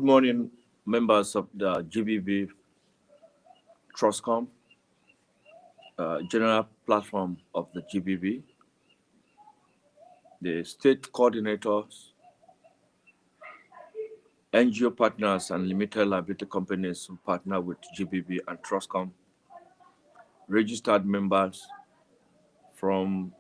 morning, members of the Gbb Trustcom, general platform of the Gbb, the state coordinators, NGO partners, and limited liability companies who partner with Gbb and Trustcom, registered members from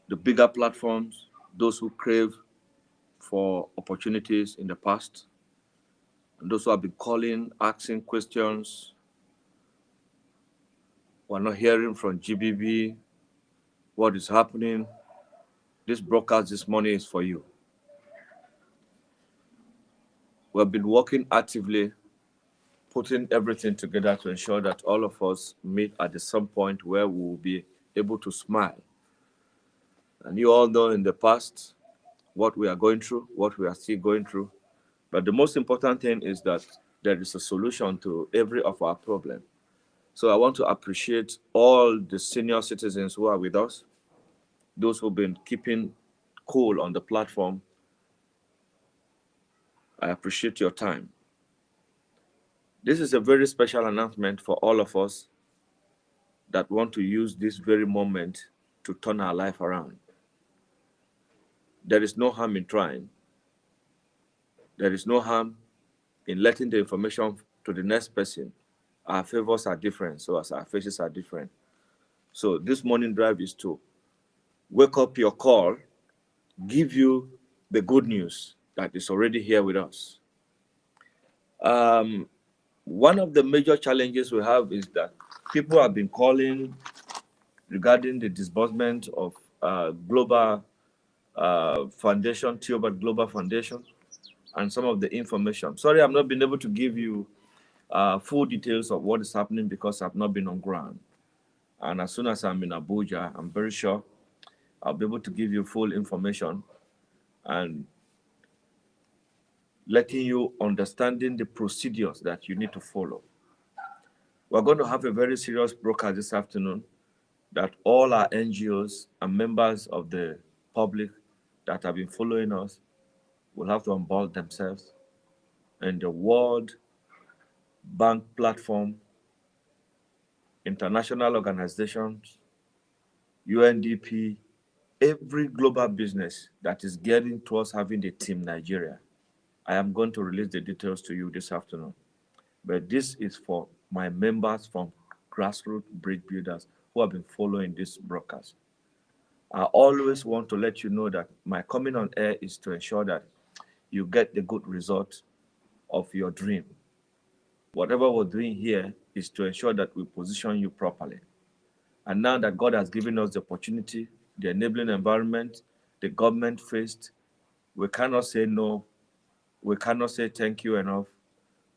the bigger platforms, those who crave for opportunities in the past, and those who have been calling, asking questions. We're not hearing from Gbb what is happening. This broadcast this morning is for you. We've been working actively, putting everything together to ensure that all of us meet at some point where we will be able to smile. And you all know in the past what we are going through, what we are still going through. But the most important thing is that there is a solution to every of our problems. So I want to appreciate all the senior citizens who are with us, those who've been keeping cool on the platform. I appreciate your time. This is a very special announcement for all of us that want to use this very moment to turn our life around. There is no harm in trying. There is no harm in letting the information to the next person. Our favors are different, so as our faces are different. So this morning drive is to wake up your call, give you the good news that is already here with us. One of the major challenges we have is that people have been calling regarding the disbursement of Global Foundation, Theobald Global Foundation, and some of the information. Sorry, I've not been able to give you full details of what is happening because I've not been on ground. And as soon as I'm in Abuja, I'm very sure I'll be able to give you full information and letting you understanding the procedures that you need to follow. We're going to have a very serious broadcast this afternoon that all our NGOs and members of the public that have been following us will have to onboard themselves in the World Bank platform, international organizations, UNDP, every global business that is getting towards having the team Nigeria. I am going to release the details to you this afternoon. But this is for my members from grassroots bridge builders who have been following this broadcast. I always want to let you know that my coming on air is to ensure that you get the good result of your dream. Whatever we're doing here is to ensure that we position you properly. And now that God has given us the opportunity, the enabling environment, the government faced, we cannot say no, we cannot say thank you enough,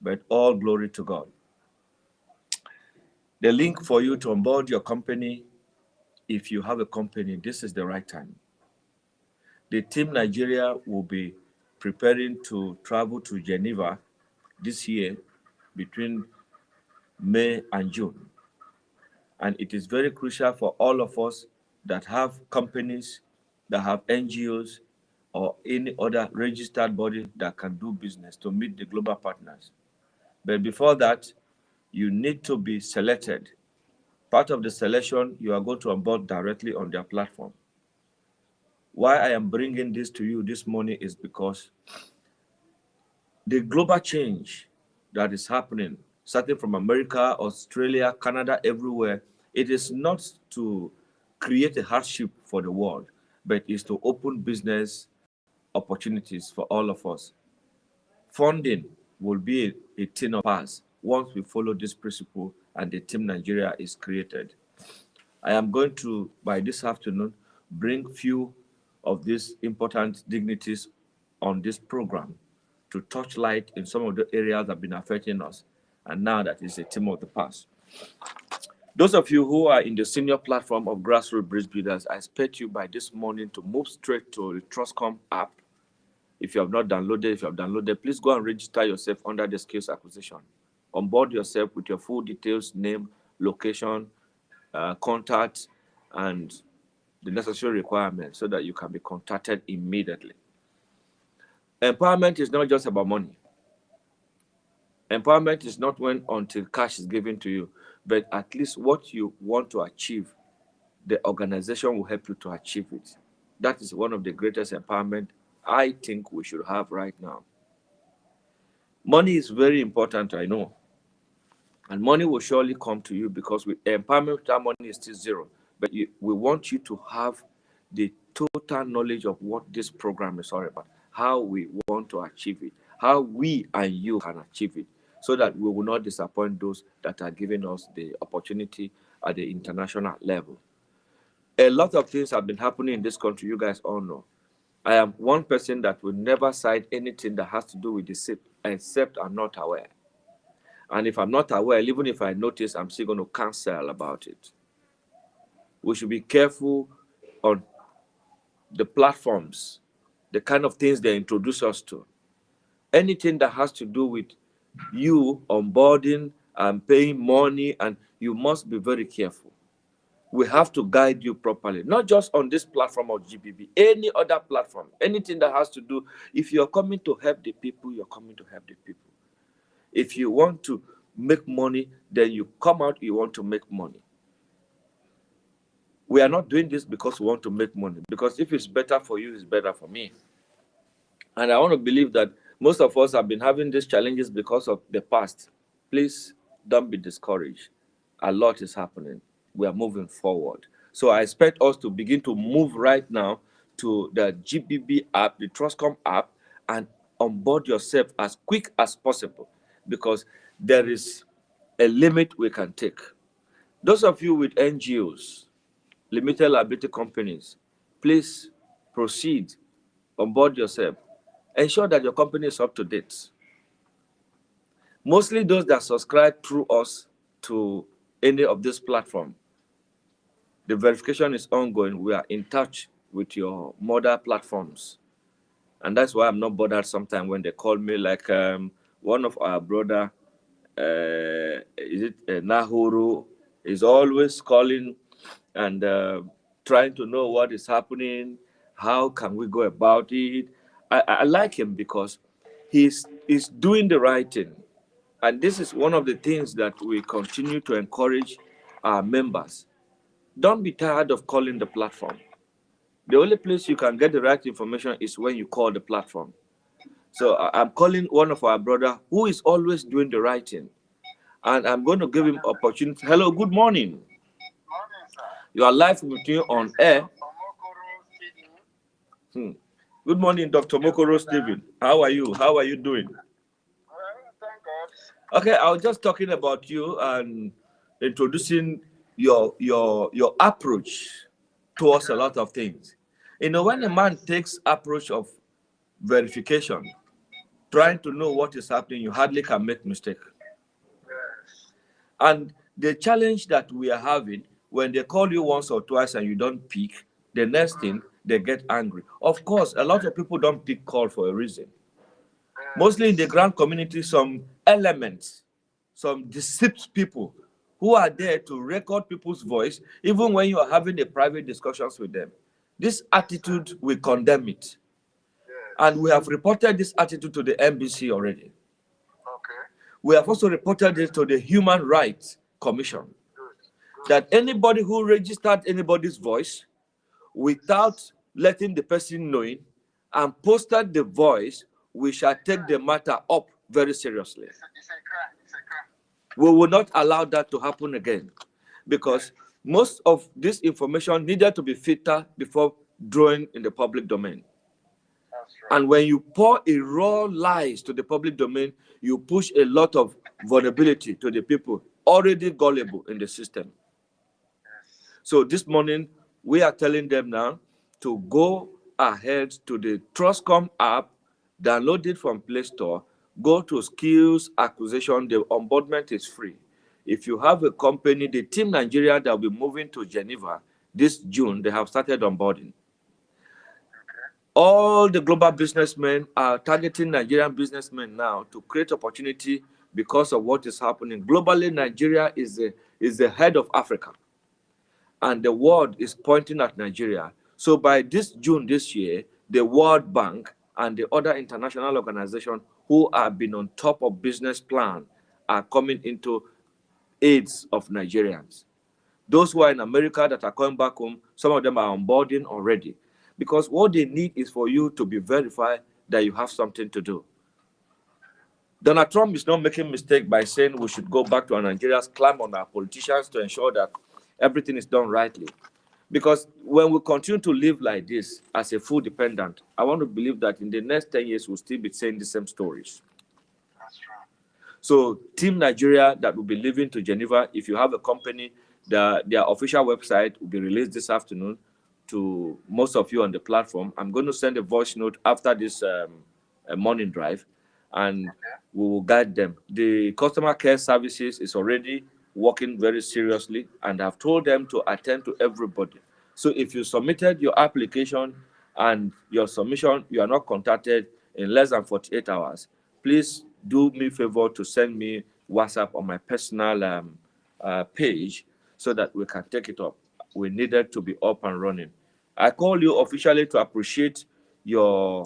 but all glory to God. The link for you to onboard your company, if you have a company, this is the right time. The team Nigeria will be preparing to travel to Geneva this year between May and June. And it is very crucial for all of us that have companies, that have NGOs, or any other registered body that can do business to meet the global partners. But before that, you need to be selected. Part of the selection, you are going to onboard directly on their platform. Why I am bringing this to you this morning is because the global change that is happening, starting from America, Australia, Canada, everywhere, it is not to create a hardship for the world, but is to open business opportunities for all of us. Funding will be a thing of us once we follow this principle and the Team Nigeria is created. I am going to, by this afternoon, bring few of these important dignities on this program to touch light in some of the areas that have been affecting us. And now that is a theme of the past. Those of you who are in the senior platform of grassroots bridge builders, I expect you by this morning to move straight to the Trustcom app. If you have not downloaded, if you have downloaded, please go and register yourself under the skills acquisition. Onboard yourself with your full details, name, location, contact, and the necessary requirements so that you can be contacted immediately. Empowerment is not just about money. Empowerment is not when until cash is given to you, but at least what you want to achieve, the organization will help you to achieve it. That is one of the greatest empowerment I think we should have right now. Money is very important, I know. And money will surely come to you because with empowerment, that money is still zero. But we want you to have the total knowledge of what this program is all about, how we want to achieve it, how we and you can achieve it, so that we will not disappoint those that are giving us the opportunity at the international level. A lot of things have been happening in this country, you guys all know. I am one person that will never cite anything that has to do with the SIP, except I'm not aware. And if I'm not aware, even if I notice, I'm still going to cancel about it. We should be careful on the platforms, the kind of things they introduce us to. Anything that has to do with you onboarding and paying money, and you must be very careful. We have to guide you properly, not just on this platform of GBB, any other platform, anything that has to do, if you're coming to help the people, you're coming to help the people. If you want to make money, then you come out, you want to make money. We are not doing this because we want to make money, because if it's better for you, it's better for me. And I want to believe that most of us have been having these challenges because of the past. Please don't be discouraged. A lot is happening. We are moving forward. So I expect us to begin to move right now to the GBB app, the Trustcom app, and onboard yourself as quick as possible, because there is a limit we can take. Those of you with NGOs, limited liability companies, please proceed, onboard yourself. Ensure that your company is up to date. Mostly those that subscribe through us to any of this platform, the verification is ongoing. We are in touch with your mother platforms. And that's why I'm not bothered sometimes when they call me, like one of our brother, is it Nahuru, is always calling and trying to know what is happening, how can we go about it. I like him because he's doing the right thing. And this is one of the things that we continue to encourage our members. Don't be tired of calling the platform. The only place you can get the right information is when you call the platform. So I'm calling one of our brother who is always doing the right thing. And I'm going to give him opportunity. Hello, good morning. Morning, sir. You are live with you on air. Good morning, Dr. Mokoro Stephen. How are you? How are you doing? Well, thank God. Okay, I was just talking about you and introducing your approach towards a lot of things. You know, when a man takes approach of verification, trying to know what is happening, you hardly can make mistake. Yes. And the challenge that we are having, when they call you once or twice and you don't pick, the next thing, they get angry. Of course, a lot of people don't pick call for a reason. Mostly in the grand community, some elements, some deceived people who are there to record people's voice, even when you are having the private discussions with them. This attitude, we condemn it. And we have reported this attitude to the NBC already. Okay. We have also reported it to the Human Rights Commission. That anybody who registered anybody's voice without letting the person know it and posted the voice, we shall take the matter up very seriously. It's a crime. It's a crime. We will not allow that to happen again, because most of this information needed to be filtered before drawing in the public domain. That's right. And when you pour a raw lies to the public domain, you push a lot of vulnerability to the people already gullible in the system. Yes. So this morning, we are telling them now to go ahead to the Trustcom app, download it from Play Store, go to Skills Acquisition. The onboardment is free. If you have a company, the Team Nigeria that will be moving to Geneva this June, they have started onboarding. All the global businessmen are targeting Nigerian businessmen now to create opportunity because of what is happening. Globally, Nigeria is the head of Africa, and the world is pointing at Nigeria. So by this June this year, the World Bank and the other international organizations who have been on top of business plan are coming into aids of Nigerians. Those who are in America that are coming back home, some of them are onboarding already. Because what they need is for you to be verified that you have something to do. Donald Trump is not making a mistake by saying we should go back to our Nigerians, climb on our politicians to ensure that everything is done rightly. Because when we continue to live like this as a full dependent, I want to believe that in the next 10 years, we'll still be saying the same stories. That's true. So Team Nigeria that will be leaving to Geneva, if you have a company, their official website will be released this afternoon to most of you on the platform. I'm going to send a voice note after this morning drive, and we will guide them. The customer care services is already working very seriously, and I've told them to attend to everybody. So if you submitted your application and your submission, you are not contacted in less than 48 hours, please do me a favor to send me WhatsApp on my personal page so that we can take it up. We needed to be up and running. I call you officially to appreciate your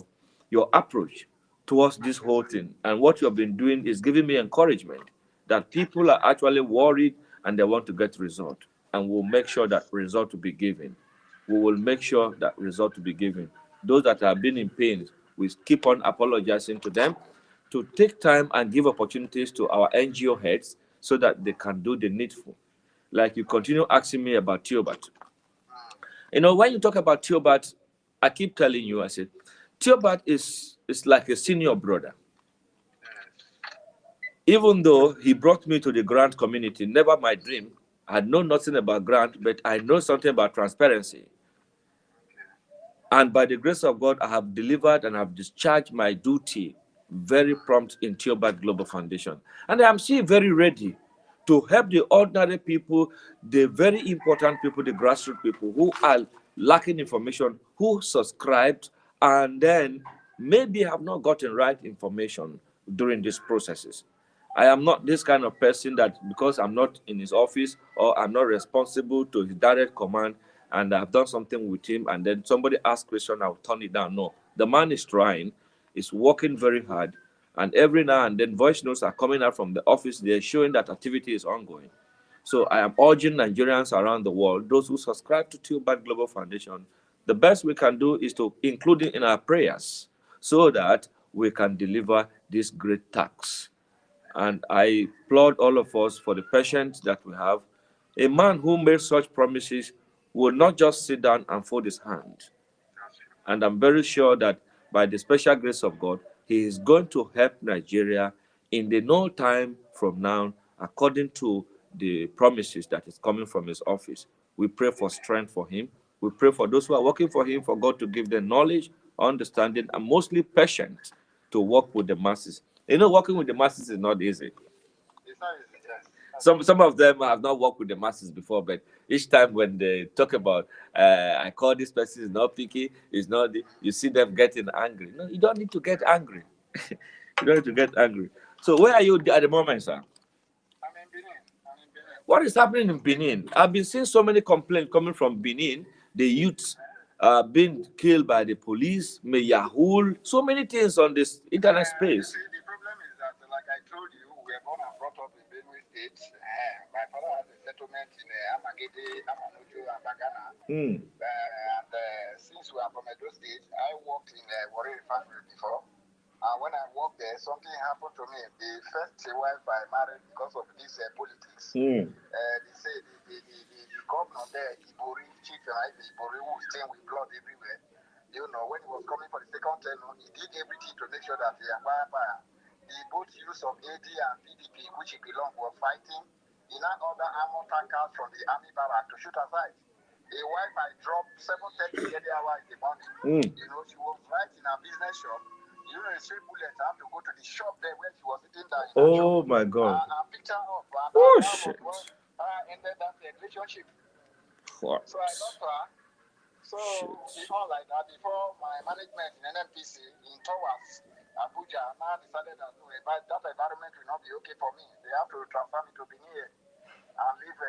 approach towards this whole thing. And what you have been doing is giving me encouragement that people are actually worried and they want to get result. And we'll make sure that result will be given. We will make sure that result will be given. Those that have been in pain, we keep on apologizing to them to take time and give opportunities to our NGO heads so that they can do the needful. Like you continue asking me about Theobat. When you talk about Theobat, I keep telling you, I said, Theobat is like a senior brother. Even though he brought me to the grant community, never my dream. I know nothing about grant, but I know something about transparency. And by the grace of God, I have delivered and have discharged my duty very prompt in Theobat Global Foundation. And I am still very ready to help the ordinary people, the very important people, the grassroots people who are lacking information, who subscribed, and then maybe have not gotten right information during these processes. I am not this kind of person that because I'm not in his office or I'm not responsible to his direct command and I've done something with him and then somebody asks question, I'll turn it down. No, the man is trying, is working very hard, and every now and then voice notes are coming out from the office. They're showing that activity is ongoing. So I am urging Nigerians around the world, those who subscribe to Tilbert Global Foundation, the best we can do is to include it in our prayers so that we can deliver this great task. And I applaud all of us for the patience that we have. A man who made such promises will not just sit down and fold his hand. And I'm very sure that by the special grace of God, he is going to help Nigeria in the no time from now, according to the promises that is coming from his office. We pray for strength for him. We pray for those who are working for him, for God to give them knowledge, understanding, and mostly patience to work with the masses. Working with the masses is not easy. It's not easy, yes. Some of them have not worked with the masses before, but each time when they talk about, I call this person is not picky, is not, you see them getting angry. No, you don't need to get angry. You don't need to get angry. So where are you at the moment, sir? I'm in Benin. I'm in Benin. What is happening in Benin? I've been seeing so many complaints coming from Benin. The youths being killed by the police, Yahoo, so many things on this internet You space. see, the problem is that, like I told you, we were born and brought up in Benue State. My father has a settlement in Amagede, Amanuju, and Bagana. Hmm. Since we are from Edo State, I worked in Warri Refinery before. And when I worked there, something happened to me. The first wife I married because of this politics. Hmm. They say the governor there, Ibori, Chief Ibori, who was stained with blood everywhere. When he was coming for the second term, he did everything to make sure that the both use of AD and PDP, which he belonged, were fighting. He now ordered armor tankers from the army barrack to shoot aside. A wife I dropped 7:30 every hour in the morning. She was right in her business shop. A straight bullet. I have to go to the shop there where she was sitting down in her shop. Oh my God. I picked her up. And Oh that shit. was when I ended that relationship. What? So I lost her. So before like that, before my management in NMPC in Towers, Abuja, now decided that that environment will not be okay for me. They have to transfer me to Benin and leave,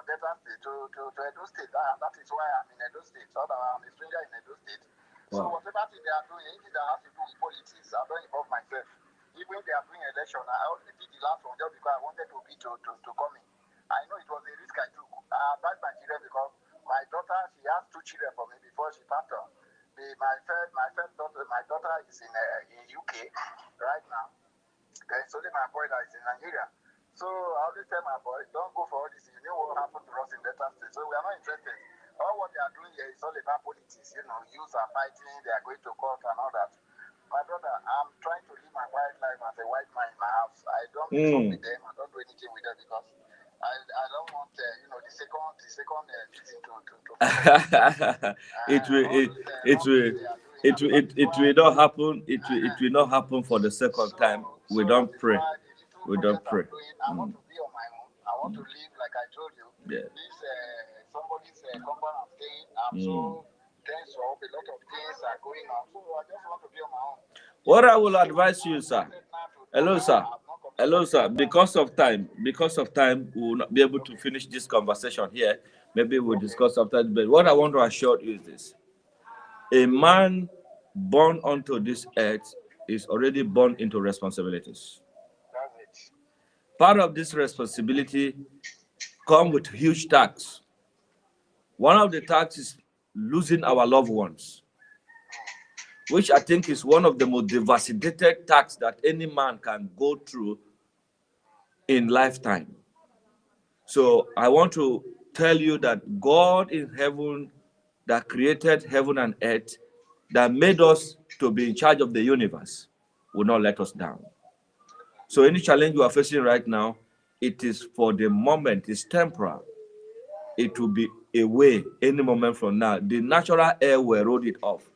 Delta State to Edo State. That is why I'm in Edo State. So that I'm a stranger in Edo State. So whatever thing they are doing, anything that has to do with politics, I don't involve myself. Even if they are doing election, I only did the last one just because I wanted to come in. I know it was a risk I took. I advised my children because my daughter, she has 2 children for me before she passed on. My daughter is in UK right now. There's only my boy that is in Nigeria. So I always tell my boy, don't go for all this. You know what happened to us in Delta State. So we are not interested. All what they are doing here is all about politics. You know, youths are fighting, they are going to court and all that. My brother, I'm trying to live my quiet life as a white man in my house. I don't mix up with them. I don't do anything with them because I don't want the second it will not happen. It will not happen for the second time. We don't pray. We don't pray. I want to be on my own. I want to live like I told you. Yeah. This somebody's compound I'm staying. I'm so tense up. A lot of things are going on. So I just want to be on my own. What I will advise you, sir. Hello, sir. Hello, sir. Because of time, we will not be able to finish this conversation here. Maybe we'll discuss after. But what I want to assure you is this: a man born onto this earth is already born into responsibilities. That's it. Part of this responsibility comes with huge tax. One of the tax is losing our loved ones, which I think is one of the most devastated tax that any man can go through in lifetime. So I want to tell you that God in heaven, that created heaven and earth, that made us to be in charge of the universe, will not let us down. So any challenge you are facing right now, it is for the moment, it's temporal. It will be away any moment from now. The natural air will erode it off,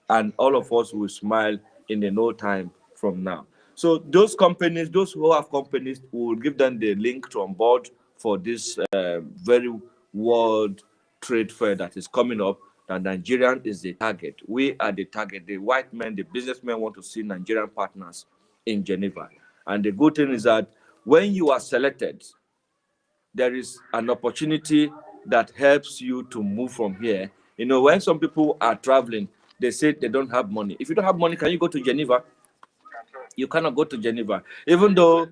and all of us will smile in a no time from now. So those companies, those who have companies, we will give them the link to onboard for this very world trade fair that is coming up. And Nigerian is the target. We are the target. The white men, the businessmen want to see Nigerian partners in Geneva. And the good thing is that when you are selected, there is an opportunity that helps you to move from here. You know, when some people are traveling, they say they don't have money. If you don't have money, can you go to Geneva? You cannot go to Geneva. Even though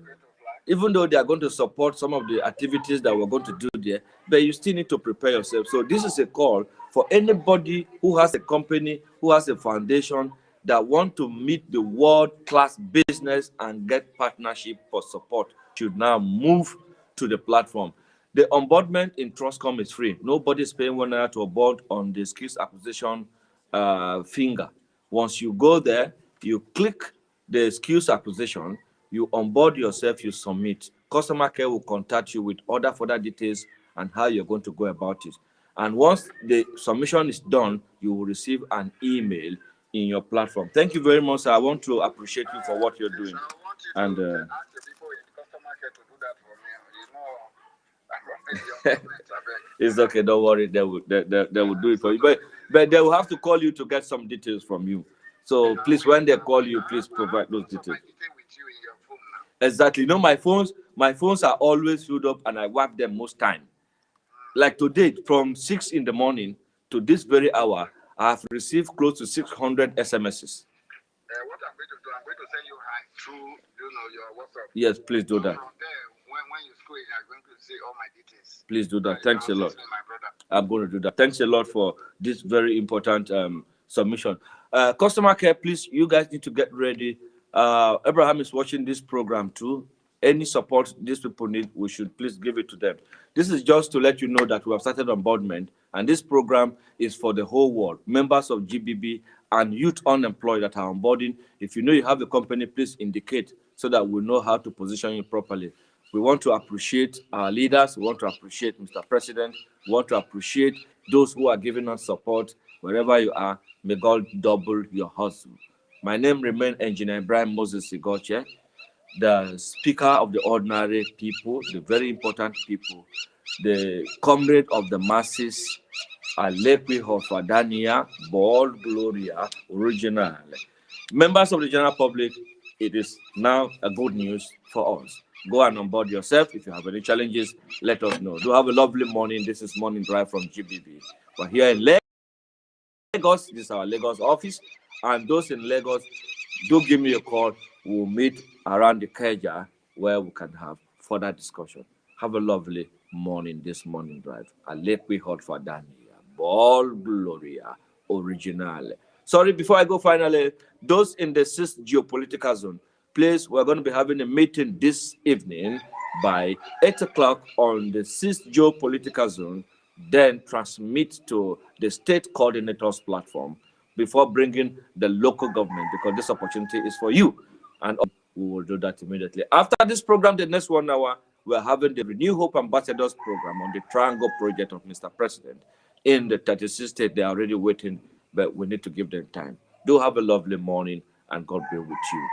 they are going to support some of the activities that we're going to do there, but you still need to prepare yourself. So this is a call for anybody who has a company, who has a foundation that want to meet the world-class business and get partnership for support should now move to the platform. The onboardment in Trustcom is free. Nobody's paying $1 to onboard on the skills acquisition finger. Once you go there, you click the skills acquisition, you onboard yourself, you submit. Customer care will contact you with other further details and how you're going to go about it. And once the submission is done, you will receive an email in your platform. Thank you very much, sir. I want to appreciate you for what you're doing. And ask the people in customer care to do that for me. You know, it's okay, don't worry. They will do it for you. But they will have to call you to get some details from you. So please, when they call you, please provide those details. Exactly. You know, my phones are always filled up, and I wipe them most time. Like today, from 6 in the morning to this very hour, I have received close to 600 SMSs. What I'm going to do, I'm going to send you hi through, your WhatsApp. Yes, please do that. From there, when you scroll, I'm going to see all my details. Please do that. Thanks a lot. I'm going to do that. Thanks a lot for this very important submission. Customer care, please, you guys need to get ready. Abraham is watching this program too. Any support these people need, we should please give it to them. This is just to let you know that we have started onboardment, and this program is for the whole world. Members of GBB and youth unemployed that are onboarding. If you know you have a company, please indicate so that we know how to position you properly. We want to appreciate our leaders. We want to appreciate Mr. President. We want to appreciate those who are giving us support wherever you are. May God double your hustle. My name remains Engineer Brian Moses Sigoche, the speaker of the ordinary people, the very important people, the comrade of the masses, Alepi Hofadania, Bold Gloria, original. Members of the general public, it is now a good news for us. Go and onboard yourself. If you have any challenges, let us know. Do have a lovely morning. This is Morning Drive from GBB. We're here in Lagos. Lagos, this is our Lagos office. And those in Lagos, do give me a call. We'll meet around the Keja where we can have further discussion. Have a lovely morning, this morning drive. Alekwe hot for Dania. Ball Gloria Original. Sorry, before I go finally, those in the sixth geopolitical zone, please, we're going to be having a meeting this evening by 8 o'clock on the sixth geopolitical zone, then transmit to the state coordinators platform before bringing the local government, because this opportunity is for you. And we will do that immediately. After this program, the next 1 hour, we're having the Renew Hope Ambassadors program on the Triangle project of Mr. President. In the 36 states, they are already waiting, but we need to give them time. Do have a lovely morning, and God be with you.